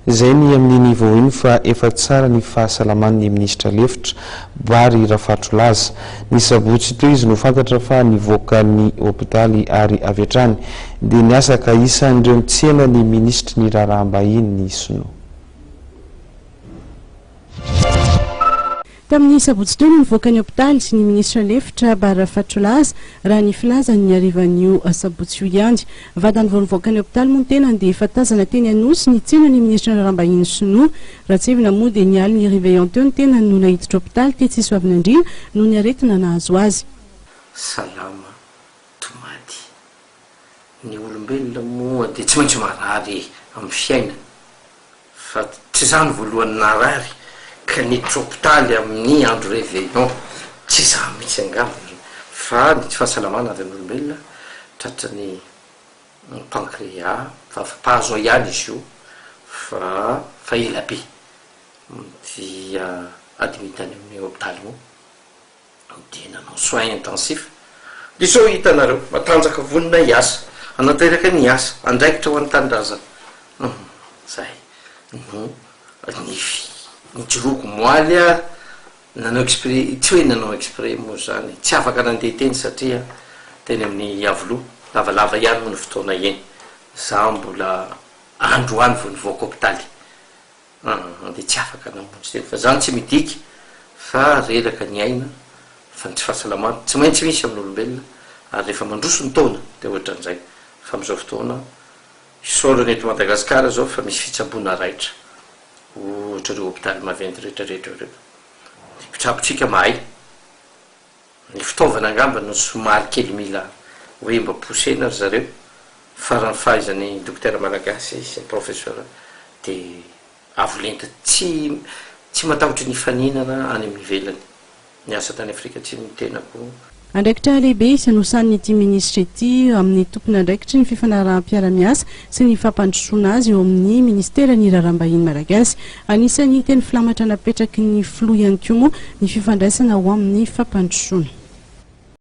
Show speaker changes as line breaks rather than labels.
zay ny amin'ny niveau iny fa efa tsara ny fahasalaman'ny ministra lefitra Bary Rafatrolaza ny sabotsy teo izy no fantatra fa nivoaka ny hôpitaly ary avy hatrany dia niasaka isan'ireo mitsena ny ministra ny raharaham-bahiny ny Sinoa.
Tamin'ny sabotsy teo no nivoaka ny hôpitaly sy ny ministra lefitra Bary Rafatrolaza raha ny filazany ny arivan'io sabotsy io ihany. Vadany vao nivoaka ny hôpitaly moa tena dia efa tazana teny Anosy ny tsena ny ministra ny raharaham-bahiny Sinoa. Raha tsy evina moa dia nialy ny réveillon teo ny tena no nahiditra hôpitaly tetsy Soavinandriana no ny aretina nahazo azy.
Salama tomady. Ny olombelona moa dia tsy maintsy marary amin'ny fiainana. Fa tsy izany voalohany narary. Ka niditra hôpitaly amin'ny andro réveillon tsy za mitsy angambany fa ny tsy fahasalamana avy amin'olombelona tratra ny pancréas fa mpahazo ihany izy io fa ela be dia admitany amin'ny hôpitaly moa dia nanao soins intensifs dia sao hitanareo matanjaka vonina hiasa anateraka ny asa andraikitra ho an'ny tanindrazana zay ny jiroko moaly a nanao exprès tsy hoe nanao exprès moa zany tsy afaka nandeha teny satria teny amin'ny avoloha lavalava ihany moa ny fotoana eny za mbola androany vao nivoaka hôpitaly dia tsy afaka namonjy teny fa zany tsy midiky fa reraka ny aina fa ny tsy fahasalamana tsy maintsy misy amin'olombelona ary rehefa mandroso ny taona dia ohatran'izay fa amin'izao fotoana isorana eto Madagasikara zao fa misy fitsaboana raitra ohatra reo hôpitaly maventy rehetrarehetra reo mpitsabotsika mahay ny fitaovana angamba no somary kely mila hoe mba posena ry zareo farany fahaizany dokotera malagasy sy professeur dia avolenta tsy matahotry ny faninana any amin'ny velany ny asa tany Afrika Atsimo ny tenako.
Andraikitra lehibe isanosan'ity ministra ity amin'ny tompony andraikitry ny fifanarahanam-piara-miasa sy ny fampandrosoana azy eo amin'ny ministera ny raharaham-bahiny malagasy. Anisan'ny teny filamatra napetraky ny filoha ihany koa moa ny fifandraisana ho amin'ny fampandrosoana.